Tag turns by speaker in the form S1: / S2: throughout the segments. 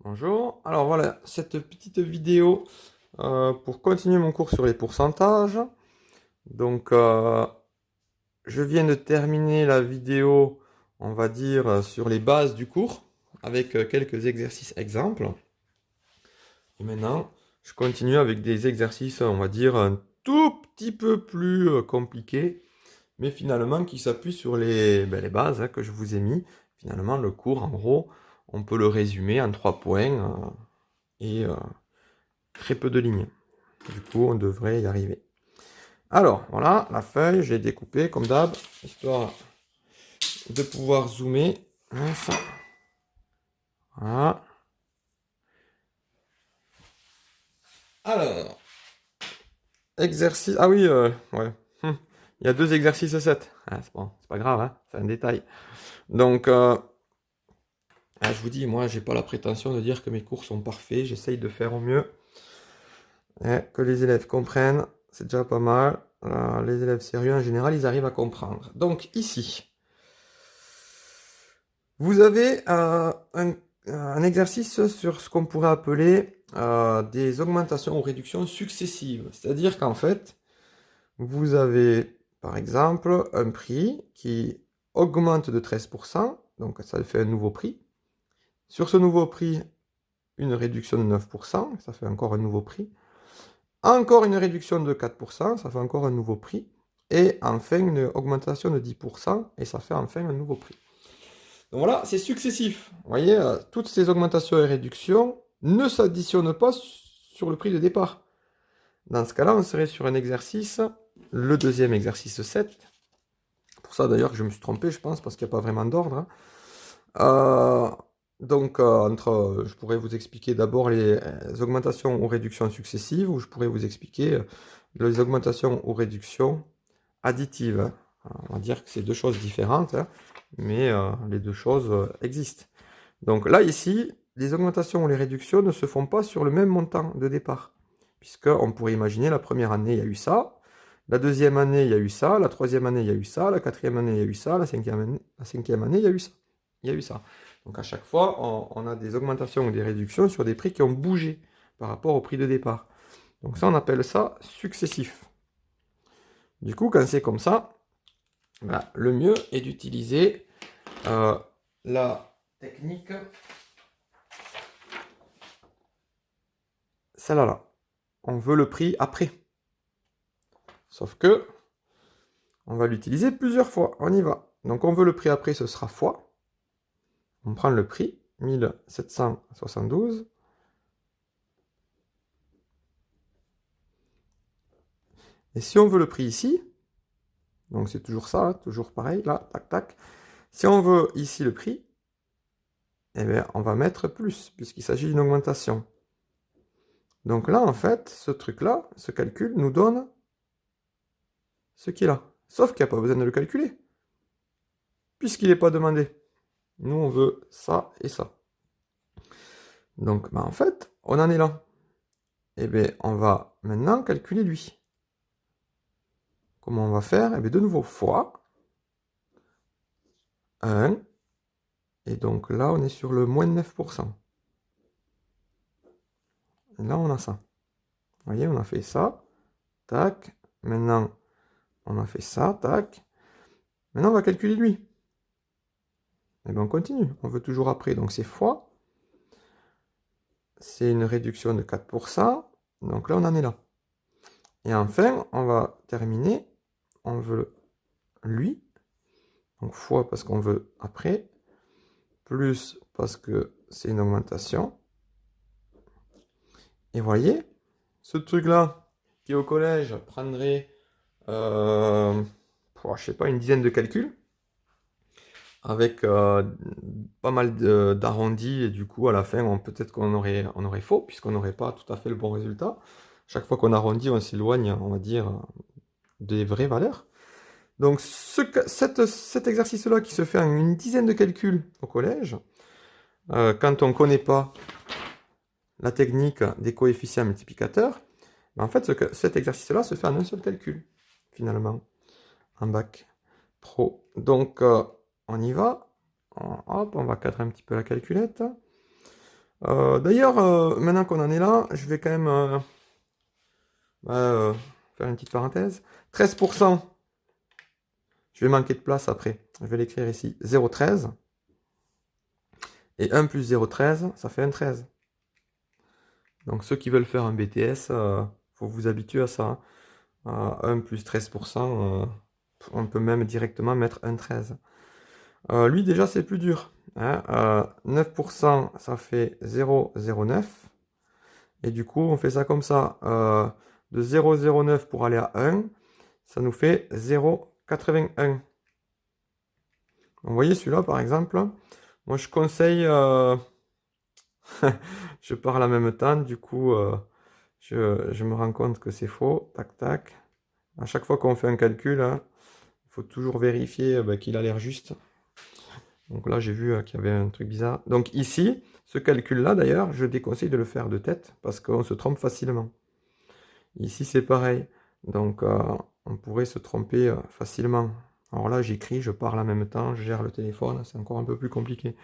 S1: Bonjour, alors voilà cette petite vidéo pour continuer mon cours sur les pourcentages. Donc je viens de terminer la vidéo, on va dire, sur les bases du cours avec quelques exercices exemples. Et maintenant, je continue avec des exercices, on va dire, un tout petit peu plus compliqués, mais finalement qui s'appuient sur les bases que je vous ai mis. Finalement, le cours, en gros, on peut le résumer en 3 points et très peu de lignes. Du coup, on devrait y arriver. Alors, voilà, la feuille, j'ai découpé comme d'hab, histoire de pouvoir zoomer. Voilà. Alors, exercice. Ah oui, ouais. Il y a 2 exercices 7. Ah, c'est bon, c'est pas grave, hein, c'est un détail. Donc, je vous dis, moi, j'ai pas la prétention de dire que mes cours sont parfaits. J'essaye de faire au mieux. Que les élèves comprennent, c'est déjà pas mal. Les élèves sérieux, en général, ils arrivent à comprendre. Donc, ici, vous avez un exercice sur ce qu'on pourrait appeler des augmentations ou réductions successives. C'est-à-dire qu'en fait, vous avez par exemple un prix qui augmente de 13%, donc ça fait un nouveau prix. Sur ce nouveau prix, une réduction de 9%, ça fait encore un nouveau prix. Encore une réduction de 4%, ça fait encore un nouveau prix. Et enfin une augmentation de 10%, et ça fait enfin un nouveau prix. Donc voilà, c'est successif. Vous voyez, toutes ces augmentations et réductions ne s'additionnent pas sur le prix de départ. Dans ce cas-là, on serait sur un exercice, le deuxième exercice 7. Pour ça d'ailleurs que je me suis trompé, je pense, parce qu'il n'y a pas vraiment d'ordre, hein. Donc, je pourrais vous expliquer d'abord les augmentations ou réductions successives, ou je pourrais vous expliquer les augmentations ou réductions additives. On va dire que c'est deux choses différentes, hein, mais les deux choses existent. Donc là, ici, les augmentations ou les réductions ne se font pas sur le même montant de départ. Puisqu'on pourrait imaginer la première année, il y a eu ça, la deuxième année, il y a eu ça, la troisième année, il y a eu ça, la quatrième année, il y a eu ça, la cinquième année, il y a eu ça. Il y a eu ça. Donc à chaque fois, on a des augmentations ou des réductions sur des prix qui ont bougé par rapport au prix de départ. Donc ça, on appelle ça successif. Du coup, quand c'est comme ça, le mieux est d'utiliser la technique, celle-là. On veut le prix après. Sauf que, on va l'utiliser plusieurs fois. On y va. Donc on veut le prix après, ce sera fois. On prend le prix, 1772. Et si on veut le prix ici, donc c'est toujours ça, hein, toujours pareil, là, tac, tac. Si on veut ici le prix, eh bien, on va mettre plus, puisqu'il s'agit d'une augmentation. Donc là, en fait, ce truc-là, ce calcul, nous donne ce qu'il a. Sauf qu'il n'y a pas besoin de le calculer, puisqu'il n'est pas demandé. Nous, on veut ça et ça. Donc, en fait, on en est là. Eh bien, on va maintenant calculer lui. Comment on va faire? Eh bien, de nouveau, fois 1. Et donc là, on est sur le moins 9%. Et là, on a ça. Vous voyez, on a fait ça. Tac. Maintenant, on a fait ça. Tac. Maintenant, on va calculer lui. Et bien, on continue. On veut toujours après. Donc, c'est fois. C'est une réduction de 4%. Donc là, on en est là. Et enfin, on va terminer. On veut lui. Donc, fois parce qu'on veut après. Plus parce que c'est une augmentation. Et voyez, ce truc-là, qui au collège prendrait, je sais pas, une dizaine de calculs, avec pas mal d'arrondis, et du coup, à la fin, peut-être on aurait faux, puisqu'on n'aurait pas tout à fait le bon résultat. Chaque fois qu'on arrondit, on s'éloigne, on va dire, des vraies valeurs. Donc, cet exercice-là qui se fait en une dizaine de calculs au collège, quand on ne connaît pas la technique des coefficients multiplicateurs, en fait, cet exercice-là se fait en un seul calcul, finalement, en bac pro. Donc, on y va. Hop, on va cadrer un petit peu la calculette. D'ailleurs, maintenant qu'on en est là, je vais quand même faire une petite parenthèse. 13%, je vais manquer de place après. Je vais l'écrire ici, 0,13. Et 1 plus 0,13, ça fait un 13. Donc ceux qui veulent faire un BTS, faut vous habituer à ça. 1 plus 13%, on peut même directement mettre un 13. Lui déjà c'est plus dur. Hein. 9%, ça fait 0,09. Et du coup, on fait ça comme ça. De 0,09 pour aller à 1, ça nous fait 0,81. Vous voyez celui-là par exemple, moi je conseille, je parle en même temps, du coup je me rends compte que c'est faux. Tac tac. À chaque fois qu'on fait un calcul, hein, il faut toujours vérifier qu'il a l'air juste. Donc là j'ai vu qu'il y avait un truc bizarre. Donc ici, ce calcul-là d'ailleurs, je déconseille de le faire de tête parce qu'on se trompe facilement. Ici c'est pareil. Donc on pourrait se tromper facilement. Alors là j'écris, je parle en même temps, je gère le téléphone, c'est encore un peu plus compliqué.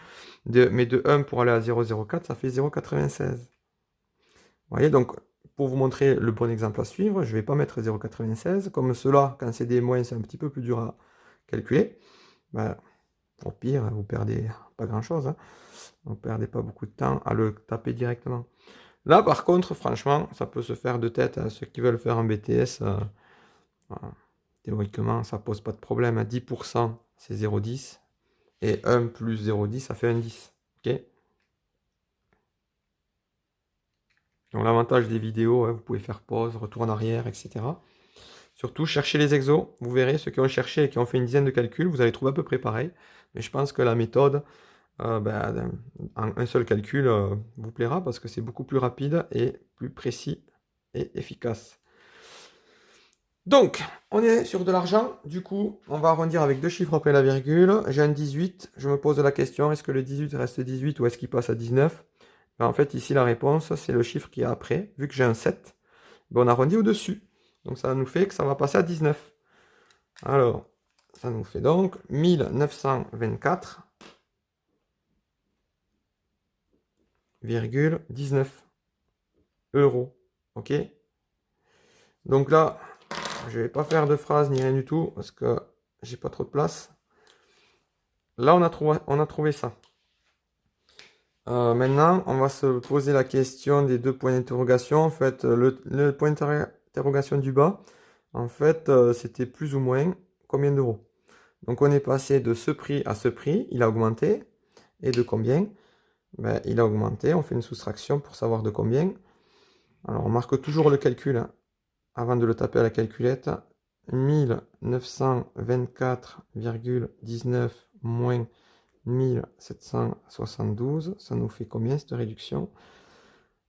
S1: Mais de 1 pour aller à 0,04, ça fait 0,96. Vous voyez, donc pour vous montrer le bon exemple à suivre, je ne vais pas mettre 0,96. Comme cela, quand c'est des moins, c'est un petit peu plus dur à calculer. Ben, au pire, vous perdez pas grand-chose. Hein. Vous ne perdez pas beaucoup de temps à le taper directement. Là, par contre, franchement, ça peut se faire de tête. Hein. Ceux qui veulent faire un BTS, théoriquement, ça pose pas de problème. À 10%, c'est 0,10. Et 1 plus 0,10, ça fait un 10. Ok. Donc l'avantage des vidéos, hein, vous pouvez faire pause, retour en arrière, etc. Surtout, cherchez les exos. Vous verrez, ceux qui ont cherché et qui ont fait une dizaine de calculs, vous allez trouver à peu près pareil. Mais je pense que la méthode, en un seul calcul, vous plaira parce que c'est beaucoup plus rapide et plus précis et efficace. Donc, on est sur de l'argent. Du coup, on va arrondir avec deux chiffres après la virgule. J'ai un 18. Je me pose la question, est-ce que le 18 reste 18 ou est-ce qu'il passe à 19? Ben, en fait, ici, la réponse, c'est le chiffre qui est après. Vu que j'ai un 7, ben, on arrondit au-dessus. Donc, ça nous fait que ça va passer à 19. Alors, ça nous fait donc 1924,19 euros. Ok? Donc là, je ne vais pas faire de phrase ni rien du tout parce que j'ai pas trop de place. Là, on a trouvé ça. Maintenant, on va se poser la question des deux points d'interrogation. En fait, le point d'interrogation du bas, en fait, c'était plus ou moins combien d'euros. Donc, on est passé de ce prix à ce prix. Il a augmenté. Et de combien? Ben, il a augmenté. On fait une soustraction pour savoir de combien. Alors, on marque toujours le calcul hein, avant de le taper à la calculette. 1924,19 moins 1772, ça nous fait combien cette réduction?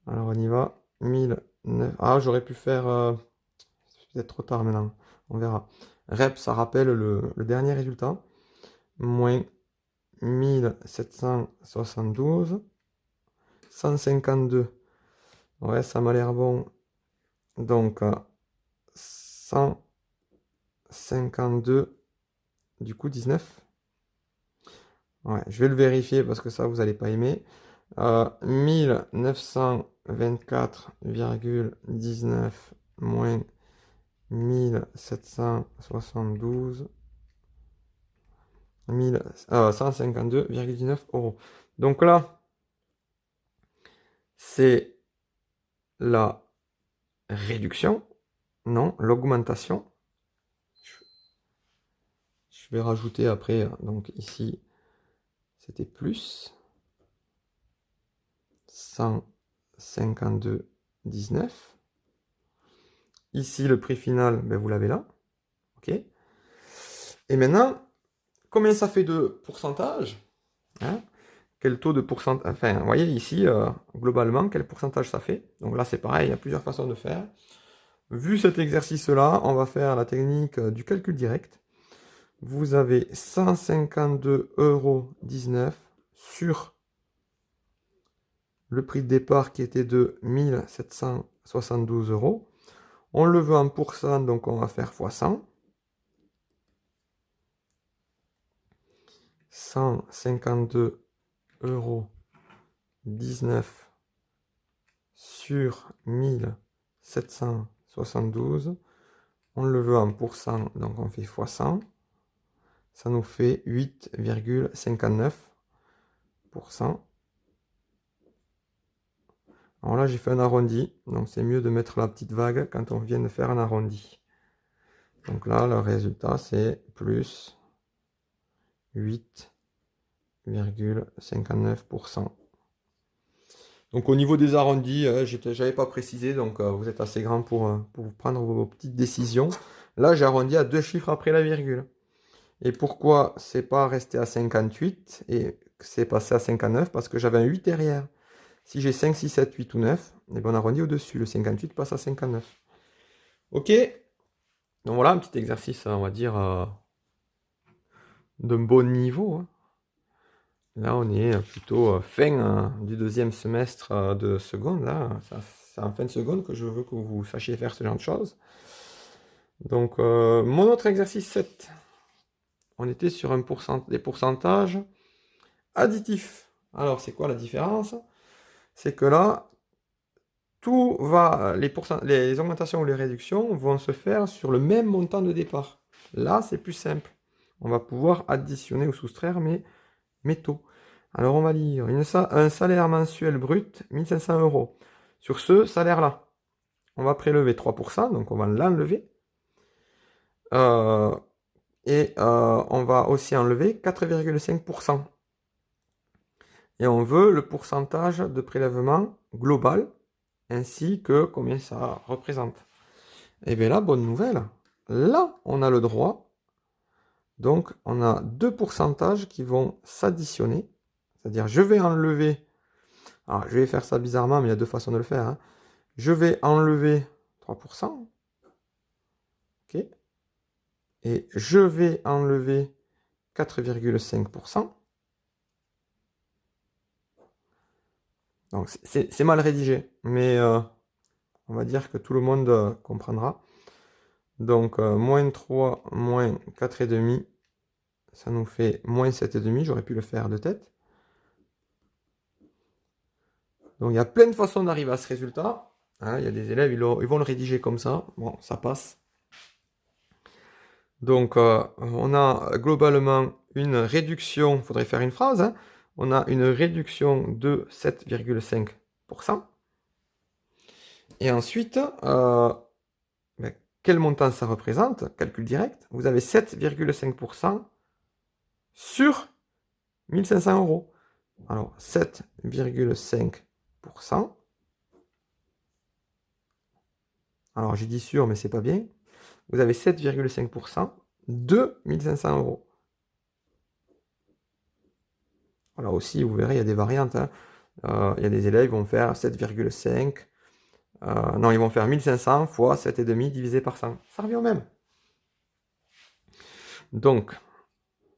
S1: Alors on y va. 1009. Ah, j'aurais pu faire. C'est peut-être trop tard maintenant. On verra. Rep, ça rappelle le dernier résultat. Moins 1772. 152. Ouais, ça m'a l'air bon. Donc 152. Du coup, 19. Ouais, je vais le vérifier parce que ça, vous n'allez pas aimer. 1924,19 moins 1772, 152,19 euros. Donc là, c'est la réduction, non, l'augmentation. Je vais rajouter après, donc ici, c'était plus 152,19. Ici, le prix final, ben, vous l'avez là. OK. Et maintenant, combien ça fait de pourcentage hein? Quel taux de pourcentage enfin, vous voyez ici, globalement, quel pourcentage ça fait. Donc là, c'est pareil, il y a plusieurs façons de faire. Vu cet exercice-là, on va faire la technique du calcul direct. Vous avez 152,19 € sur le prix de départ qui était de 1772 euros. On le veut en pourcent, donc on va faire x 100. 152,19 19 sur 1772. On le veut en pourcent, donc on fait fois 100. Ça nous fait 8,59%. Alors là, j'ai fait un arrondi, donc c'est mieux de mettre la petite vague quand on vient de faire un arrondi. Donc là, le résultat, c'est plus 8,59%. Donc au niveau des arrondis, j'avais pas précisé, donc vous êtes assez grand pour prendre vos petites décisions. Là, j'ai arrondi à 2 chiffres après la virgule. Et pourquoi c'est pas resté à 58 et que c'est passé à 59? Parce que j'avais un 8 derrière. Si j'ai 5, 6, 7, 8 ou 9, et bien on arrondit au-dessus. Le 58 passe à 59. Ok. Donc voilà, un petit exercice, on va dire, d'un bon niveau, hein. Là, on est plutôt fin du deuxième semestre de seconde. Là, c'est en fin de seconde que je veux que vous sachiez faire ce genre de choses. Donc, mon autre exercice 7, on était sur des pourcentages additifs. Alors, c'est quoi la différence? C'est que là, tout va, les augmentations ou les réductions vont se faire sur le même montant de départ. Là, c'est plus simple. On va pouvoir additionner ou soustraire mes taux. Alors, on va dire un salaire mensuel brut, 1500 euros. Sur ce salaire-là, on va prélever 3%, donc on va l'enlever. On va aussi enlever 4,5%. Et on veut le pourcentage de prélèvement global, ainsi que combien ça représente. Et bien là, bonne nouvelle, là, on a le droit. Donc, on a deux pourcentages qui vont s'additionner. C'est-à-dire, je vais enlever... Alors, je vais faire ça bizarrement, mais il y a deux façons de le faire, hein. Je vais enlever 3%. OK. Et je vais enlever 4,5%. Donc, c'est mal rédigé, mais on va dire que tout le monde comprendra. Donc, moins 3, moins 4,5, ça nous fait moins 7,5. J'aurais pu le faire de tête. Donc, il y a plein de façons d'arriver à ce résultat. Hein, il y a des élèves, ils vont le rédiger comme ça. Bon, ça passe. Donc, on a globalement une réduction, il faudrait faire une phrase, hein. On a une réduction de 7,5%. Et ensuite, ben, quel montant ça représente? Calcul direct. Vous avez 7,5% sur 1500 euros. Alors, 7,5%. Alors, j'ai dit sur, mais c'est pas bien. Vous avez 7,5% de 1500 euros. Alors aussi, vous verrez, il y a des variantes, hein. Il y a des élèves qui vont faire 7,5. Non, ils vont faire 1500 fois 7,5 divisé par 100. Ça revient au même. Donc,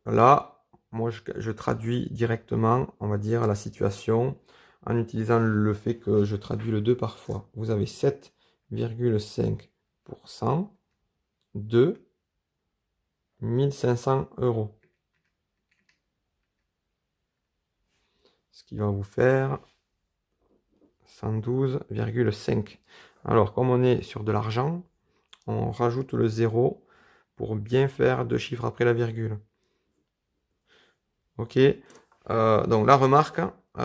S1: là, moi, je traduis directement, on va dire, la situation en utilisant le fait que je traduis le 2 par fois. Vous avez 7,5% de 1500 euros. Ce qui va vous faire 112,5. Alors, comme on est sur de l'argent, on rajoute le 0 pour bien faire deux chiffres après la virgule. Ok. Donc la remarque,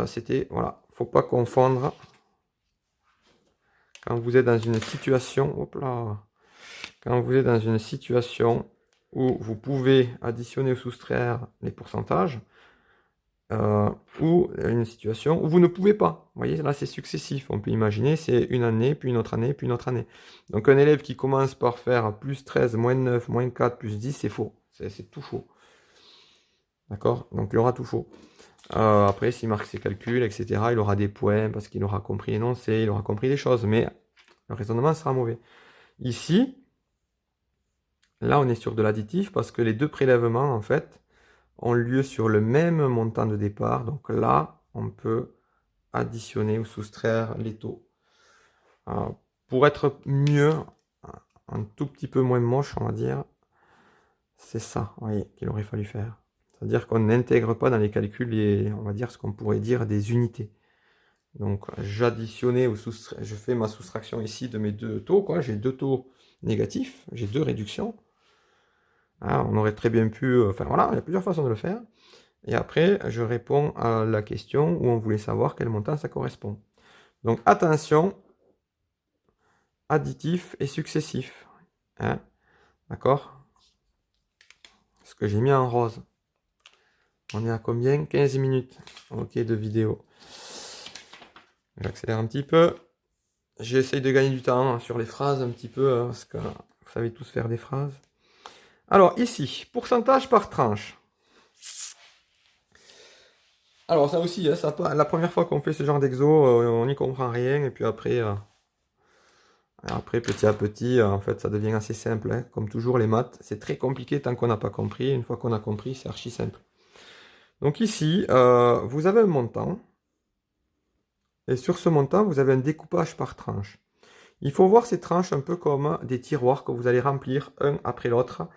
S1: c'était, voilà, faut pas confondre quand vous êtes dans une situation, hop là, quand vous êtes dans une situation où vous pouvez additionner ou soustraire les pourcentages, ou une situation où vous ne pouvez pas. Vous voyez, là c'est successif. On peut imaginer, c'est une année, puis une autre année, puis une autre année. Donc un élève qui commence par faire plus 13, moins 9, moins 4, plus 10, c'est faux. C'est tout faux. D'accord? Donc il aura tout faux. Après, s'il marque ses calculs, etc., il aura des points parce qu'il aura compris l'énoncé, il aura compris les choses, mais le raisonnement sera mauvais. Ici, là on est sur de l'additif parce que les deux prélèvements, en fait, ont lieu sur le même montant de départ. Donc là, on peut additionner ou soustraire les taux. Pour être mieux, un tout petit peu moins moche, on va dire, c'est ça, voyez, qu'il aurait fallu faire. C'est-à-dire qu'on n'intègre pas dans les calculs, on va dire ce qu'on pourrait dire des unités. Donc j'additionnais ou je fais ma soustraction ici de mes deux taux, quoi. J'ai deux taux négatifs, j'ai deux réductions. Hein, on aurait très bien pu, enfin voilà, il y a plusieurs façons de le faire. Et après, je réponds à la question où on voulait savoir quel montant ça correspond. Donc attention, additif et successif. Hein, d'accord? Ce que j'ai mis en rose. On est à combien? 15 minutes. Ok, de vidéo. J'accélère un petit peu. J'essaye de gagner du temps hein, sur les phrases un petit peu, parce que vous savez tous faire des phrases. Alors ici, pourcentage par tranche. Alors ça aussi, hein, la première fois qu'on fait ce genre d'exo, on n'y comprend rien, et puis après petit à petit, en fait, ça devient assez simple. Hein. Comme toujours, les maths, c'est très compliqué tant qu'on n'a pas compris. Une fois qu'on a compris, c'est archi simple. Donc ici, vous avez un montant, et sur ce montant, vous avez un découpage par tranche. Il faut voir ces tranches un peu comme des tiroirs que vous allez remplir un après l'autre,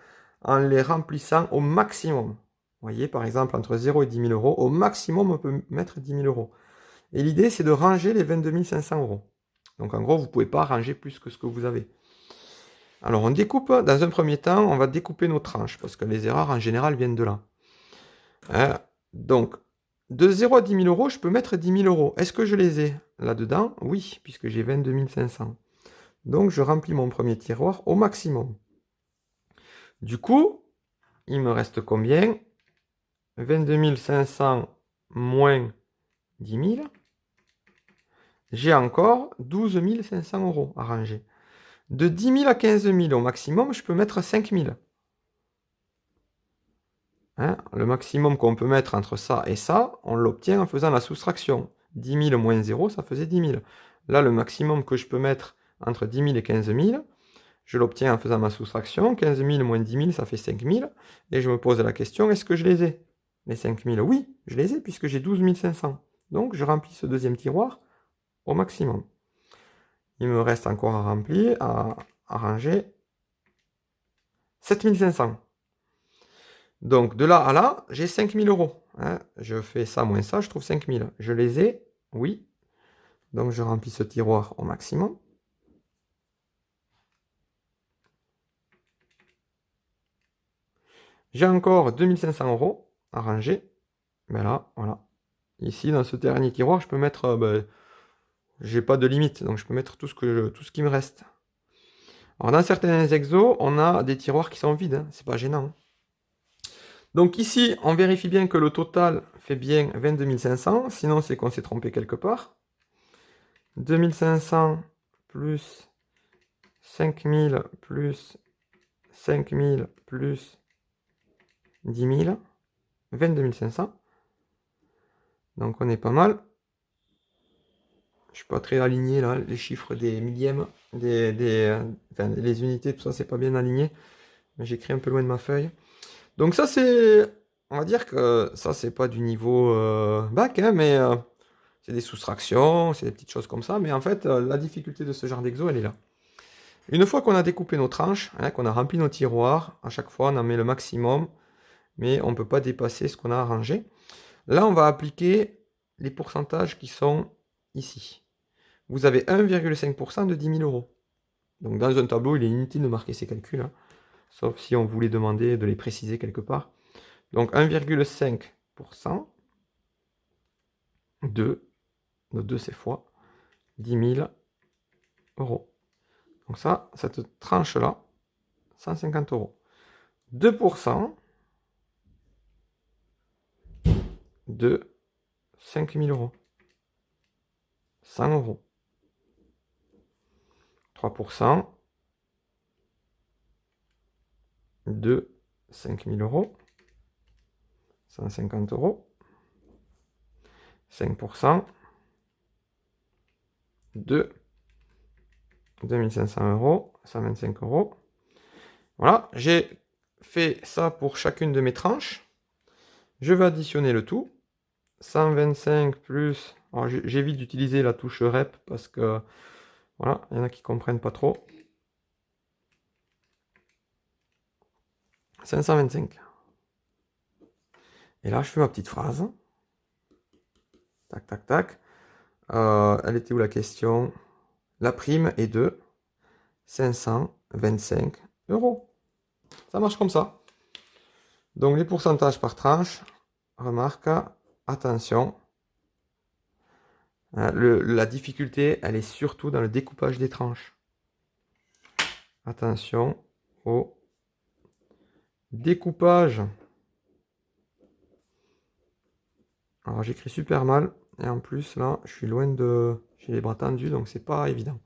S1: en les remplissant au maximum. Vous voyez, par exemple, entre 0 et 10 000 euros, au maximum, on peut mettre 10 000 euros. Et l'idée, c'est de ranger les 22 500 euros. Donc en gros, vous ne pouvez pas ranger plus que ce que vous avez. Alors on découpe, dans un premier temps, on va découper nos tranches, parce que les erreurs en général viennent de là. Hein, donc, de 0 à 10 000 euros, je peux mettre 10 000 euros. Est-ce que je les ai là-dedans? Oui, puisque j'ai 22 500. Donc je remplis mon premier tiroir au maximum. Du coup, il me reste combien? 22 500 moins 10 000. J'ai encore 12 500 euros à ranger. De 10 000 à 15 000 au maximum, je peux mettre 5 000. Hein, le maximum qu'on peut mettre entre ça et ça, on l'obtient en faisant la soustraction. 10 000 moins 0, ça faisait 10 000. Là, le maximum que je peux mettre entre 10 000 et 15 000, je l'obtiens en faisant ma soustraction. 15 000 moins 10 000, ça fait 5 000. Et je me pose la question, est-ce que je les ai? Les 5 000, oui, je les ai puisque j'ai 12 500. Donc, je remplis ce deuxième tiroir au maximum. Il me reste encore à remplir, à ranger 7 500. Donc, de là à là, j'ai 5 000 euros. Hein. Je fais ça moins ça, je trouve 5 000. Je les ai? Oui. Donc, je remplis ce tiroir au maximum. J'ai encore 2 500 euros à ranger. Ben là, voilà. Ici, dans ce dernier tiroir, je peux mettre... j'ai pas de limite, donc je peux mettre tout ce qui me reste. Alors, dans certains exos, on a des tiroirs qui sont vides. Hein. C'est pas gênant. Hein. Donc ici, on vérifie bien que le total fait bien 22 500. Sinon, c'est qu'on s'est trompé quelque part. 2 500 plus 5 000 plus 5 000 plus 10 000. 22 500. Donc on est pas mal. Je suis pas très aligné là, les chiffres des millièmes, enfin, les unités, tout ça, c'est pas bien aligné. J'écris un peu loin de ma feuille. Donc ça, c'est... On va dire que ça, c'est pas du niveau bac, hein, mais c'est des soustractions, c'est des petites choses comme ça. Mais en fait, la difficulté de ce genre d'exo, elle est là. Une fois qu'on a découpé nos tranches, hein, qu'on a rempli nos tiroirs, à chaque fois, on en met le maximum, mais on ne peut pas dépasser ce qu'on a arrangé. Là, on va appliquer les pourcentages qui sont ici. Vous avez 1,5% de 10 000 euros. Donc dans un tableau, il est inutile de marquer ces calculs, hein, sauf si on voulait demander de les préciser quelque part. Donc 1,5% de, nos 2 c'est fois, 10 000 euros. Donc ça, cette tranche-là, 150 euros. 2% de 5 000 euros. 100 euros. 3% de 5 000 euros. 150 euros. 5% de 2500 euros, 125 euros. Voilà, j'ai fait ça pour chacune de mes tranches. Je vais additionner le tout. 125 plus... Alors j'évite d'utiliser la touche rep parce que... Voilà, il y en a qui ne comprennent pas trop. 525. Et là, je fais ma petite phrase. Tac, tac, tac. Elle était où la question? La prime est de 525 euros. Ça marche comme ça. Donc les pourcentages par tranche, remarque, attention, la difficulté, elle est surtout dans le découpage des tranches. Attention au découpage. Alors j'écris super mal, et en plus là, je suis loin de... J'ai les bras tendus, donc c'est pas évident.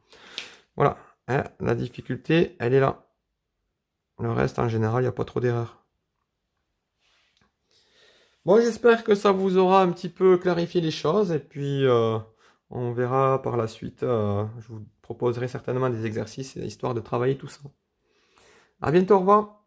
S1: Voilà, hein, la difficulté, elle est là. Le reste, en général, il n'y a pas trop d'erreurs. Bon, j'espère que ça vous aura un petit peu clarifié les choses, et puis on verra par la suite. Je vous proposerai certainement des exercices, histoire de travailler tout ça. À bientôt, au revoir.